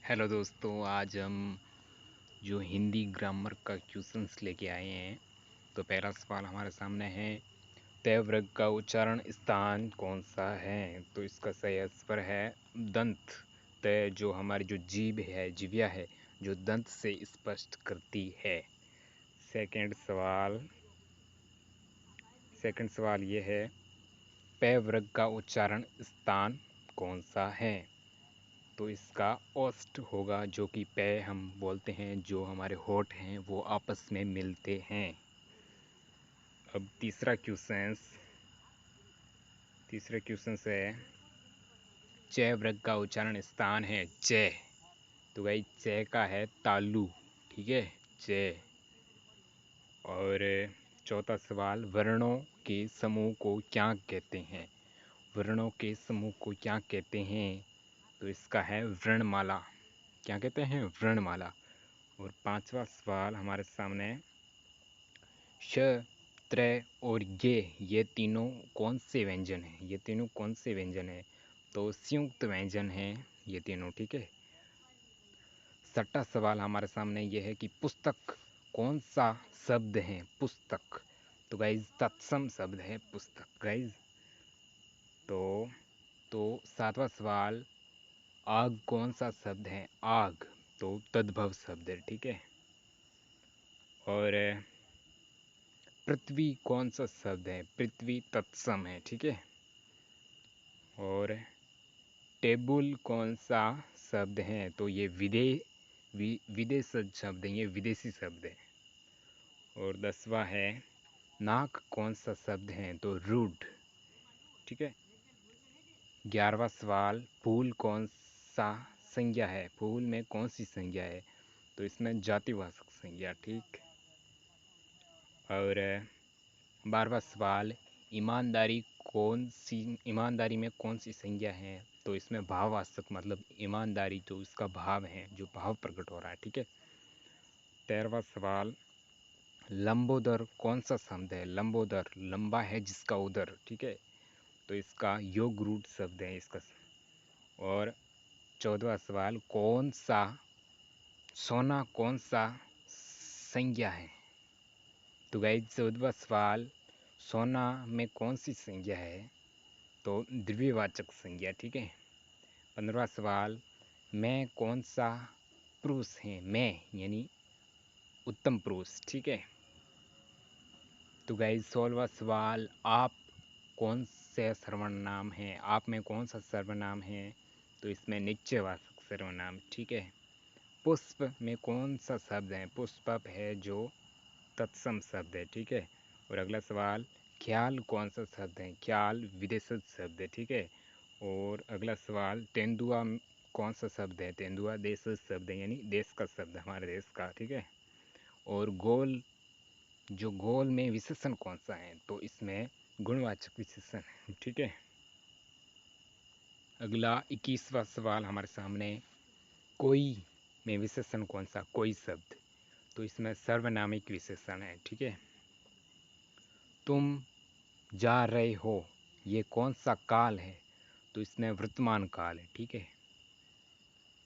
Hello दोस्तों, आज हम जो हिंदी ग्रामर का क्वेश्चंस लेके आए हैं। तो पहला सवाल हमारे सामने है, तय वर्ग का उच्चारण स्थान कौन सा है? तो इसका सही आंसर है दंत। तय जो हमारी जो जीभ है, जिह्वा है, जो दंत से स्पष्ट करती है। सेकंड सवाल ये है, पय वर्ग का उच्चारण स्थान कौन सा है? तो इसका ओस्ट होगा, जो कि पे हम बोलते हैं, जो हमारे होठ हैं वो आपस में मिलते हैं। अब तीसरा क्वेश्चन है, च वर्ग का उच्चारण स्थान है च। तो भाई च का है तालु, ठीक है, च। और चौथा सवाल, वर्णों के समूह को क्या कहते हैं? वर्णों के समूह को क्या कहते हैं? तो इसका है वर्णमाला। क्या कहते हैं? वर्णमाला। और पांचवा सवाल हमारे सामने, श, त्र और ये तीनों कौन से व्यंजन हैं? ये तीनों कौन से व्यंजन हैं? तो संयुक्त व्यंजन हैं ये तीनों, ठीक है। छठा सवाल हमारे सामने ये है कि पुस्तक कौन सा शब्द है? पुस्तक, तो गाइज तत्सम शब्द है पुस्तक, गाइज। तो सातवां सवाल, आग कौन सा शब्द है? आग, तो तद्भव शब्द है, ठीक है। और पृथ्वी कौन सा शब्द है? पृथ्वी तत्सम है, ठीक है। और टेबुल कौन सा शब्द है? तो ये विदेशज शब्द है, ये विदेशी शब्द है। और 10वां है, नाक कौन सा शब्द है? तो रूड, ठीक है। 11वां सवाल, फूल कौन सा संज्ञा है? फूल में कौन सी संज्ञा है? तो इसमें जातिवाचक संज्ञा, ठीक। और 12वां सवाल, ईमानदारी में कौन सी संज्ञा है? तो इसमें भाववाचक, मतलब ईमानदारी जो इसका भाव है, जो भाव प्रकट हो रहा है, ठीक है। 13वां सवाल, लंबोदर कौन सा शब्द है? लंबोदर, लंबा है जिसका उदर, ठीक है, तो इसका योग रूट शब्द है इसका। और 14वां सवाल, सोना कौन सा संज्ञा है? तो गाइस 14वां सवाल, सोना में कौन सी संज्ञा है? तो द्रव्यवाचक संज्ञा, ठीक है। 15वां सवाल, मैं कौन सा पुरुष है? मैं यानी उत्तम पुरुष, ठीक है। तो गाइस 16वां सवाल, आप कौन से सर्वनाम है? आप में कौन सा सर्वनाम है? तो इसमें निश्चयवाचक सर्वनाम, ठीक है। पुष्प में कौन सा शब्द है? पुष्प है जो तत्सम शब्द है, ठीक है। और अगला सवाल, ख्याल कौन सा शब्द है? ख्याल विदेशज शब्द है, ठीक है। और अगला सवाल, तेंदुआ कौन सा शब्द है? तेंदुआ देशज शब्द है, यानी देश का शब्द, हमारे देश का, ठीक है। और गोल में विशेषण कौन सा है? तो इसमें गुणवाचक विशेषण है, ठीक है। अगला 21वां सवाल हमारे सामने, कोई में विशेषण कौन सा? कोई शब्द, तो इसमें सर्वनामिक विशेषण है, ठीक है। तुम जा रहे हो, ये कौन सा काल है? तो इसमें वर्तमान काल है, ठीक है।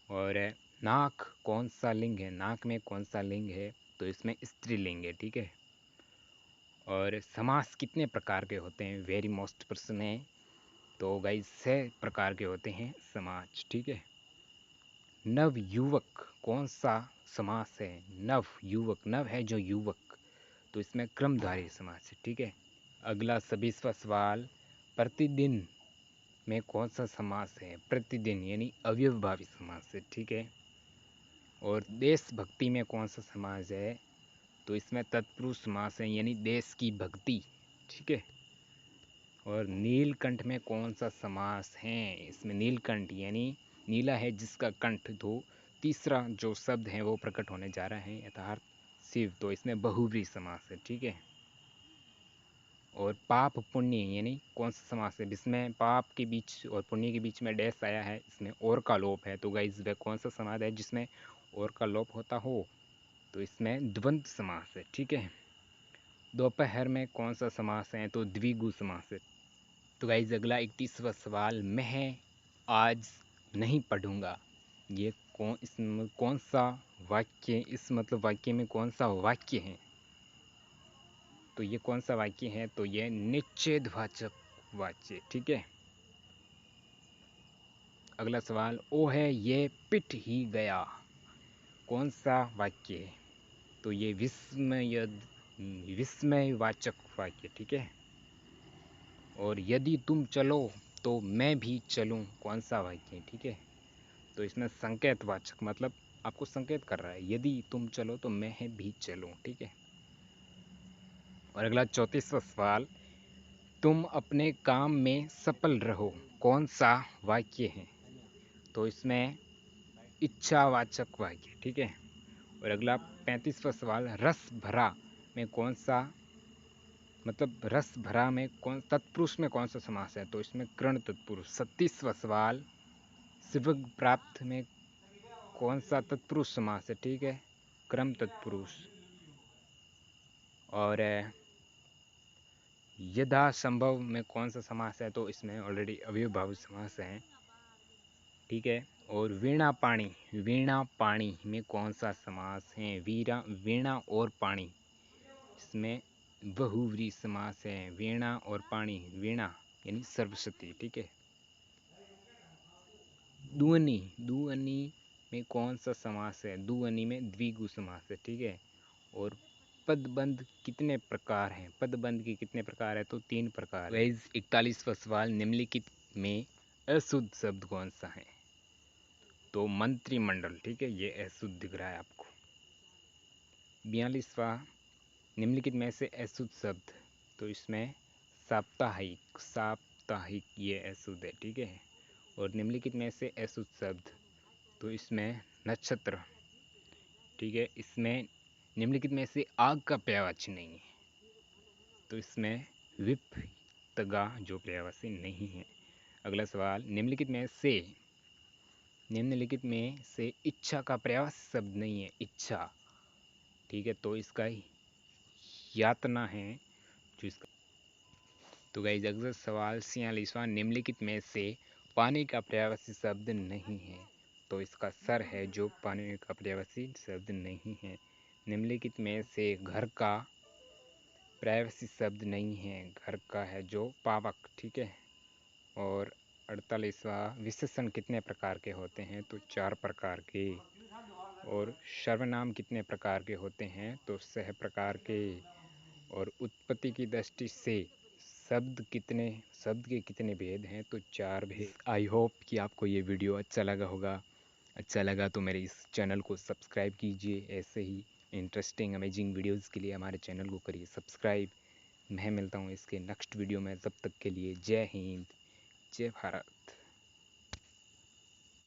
और नाक कौन सा लिंग है? नाक में कौन सा लिंग है? तो इसमें स्त्रीलिंग है, ठीक है। और समास कितने प्रकार के होते हैं? वेरी मोस्ट प्रश्न है। तो गाइस 6 प्रकार के होते हैं समास, ठीक है। नव युवक कौन सा समास है? नव युवक, नव है जो युवक, तो इसमें क्रमधारय समास है, ठीक है। अगला 26वां सवाल, प्रतिदिन में कौन सा समास है? प्रतिदिन यानी अव्ययभावी समास है, ठीक है। और देशभक्ति में कौन सा समास है? तो इसमें तत्पुरुष समास है, यानी देश की भक्ति, ठीक है। और नीलकंठ में कौन सा समास है? इसमें नीलकंठ यानी नीला है जिसका कंठ, तो तीसरा जो शब्द है वो प्रकट होने जा रहा है, यथार्थ शिव, तो इसमें बहुव्रीहि समास है, ठीक है। और पाप पुण्य यानी कौन सा समास है? जिसमें पाप के बीच और पुण्य के बीच में डैश आया है, इसमें और का लोप है, तो गाइस वह कौन सा समास है जिसमें और का लोप होता हो? तो इसमें द्वंद्व समास है, ठीक है। दोपहर में कौन सा समास है? तो द्विगु समास है। तो गाइस अगला 31वां सवाल, मैं आज नहीं पढ़ूंगा, ये इसमें कौन सा वाक्य, इस मतलब वाक्य में कौन सा वाक्य है? तो ये कौन सा वाक्य है? तो ये निषेधवाचक वाक्य, ठीक है। अगला सवाल, ओ है ये पिट ही गया, कौन सा वाक्य है? तो ये विस्मयवाचक वाक्य, ठीक है। और यदि तुम चलो तो मैं भी चलूं, कौन सा वाक्य है? ठीक है। तो इसमें संकेतवाचक, मतलब आपको संकेत कर रहा है, यदि तुम चलो तो मैं भी चलूं, ठीक है। और अगला 34वां सवाल, तुम अपने काम में सफल रहो, कौन सा वाक्य है? तो इसमें इच्छावाचक वाक्य, ठीक है। और अगला 35वां सवाल, रस भरा में कौन सा, मतलब रस भरा में कौन, तत्पुरुष में कौन सा समास है? तो इसमें कर्ण तत्पुरुष। 36वां सवाल, शिवग प्राप्त में कौन सा तत्पुरुष समास है? ठीक है, क्रम तत्पुरुष। और यथा संभव में कौन सा समास है? तो इसमें ऑलरेडी अव्ययभावी समास है, ठीक है। और वीणा पाणी में कौन सा समास है? वीणा और पाणी, इसमें बहुव्रीहि समास है। वीणा और पाणी, वीणा यानी सरस्वती, ठीक है। दुअनि में कौन सा समास है? दुअनि में द्विगु समास है, ठीक है। और पदबंध कितने प्रकार हैं? पदबंध के कितने प्रकार है? तो 3 प्रकार है। 41वां सवाल, निम्नलिखित में अशुद्ध शब्द कौन सा है? तो मंत्रिमंडल, ठीक है, ये अशुद्ध दिख रहा है आपको। 42वां, निम्नलिखित में से अशुद्ध शब्द, तो इसमें साप्ताहिक ये अशुद्ध है, ठीक है। और निम्नलिखित में से अशुद्ध शब्द, तो इसमें नक्षत्र, ठीक है। इसमें निम्नलिखित में से आग का पर्यायवाची नहीं है, तो इसमें विपतगा जो पर्यायवाची नहीं है। अगला सवाल, निम्नलिखित में से इच्छा का पर्यायवाची शब्द नहीं है, इच्छा, ठीक है। तो इसका यातना है जो इसका। तो गाइस अगला सवाल 46वां, निम्नलिखित में से पानी का पर्यायवाची शब्द नहीं है, तो इसका सर है जो पानी का पर्यायवाची शब्द नहीं है। निम्नलिखित में से घर का पर्यायवाची शब्द नहीं है, घर का है जो पावक, ठीक है। और 48वां, विशेषण कितने प्रकार के होते हैं? तो 4 प्रकार के। और सर्वनाम कितने प्रकार के होते हैं? तो 6 प्रकार के। और उत्पत्ति की दृष्टि से शब्द के कितने भेद हैं? तो 4 भेद। आई होप कि आपको ये वीडियो अच्छा लगा होगा। अच्छा लगा तो मेरे इस चैनल को सब्सक्राइब कीजिए। ऐसे ही इंटरेस्टिंग अमेजिंग वीडियोस के लिए हमारे चैनल को करिए सब्सक्राइब। मैं मिलता हूँ इसके नेक्स्ट वीडियो में, तब तक के लिए जय हिंद, जय भारत।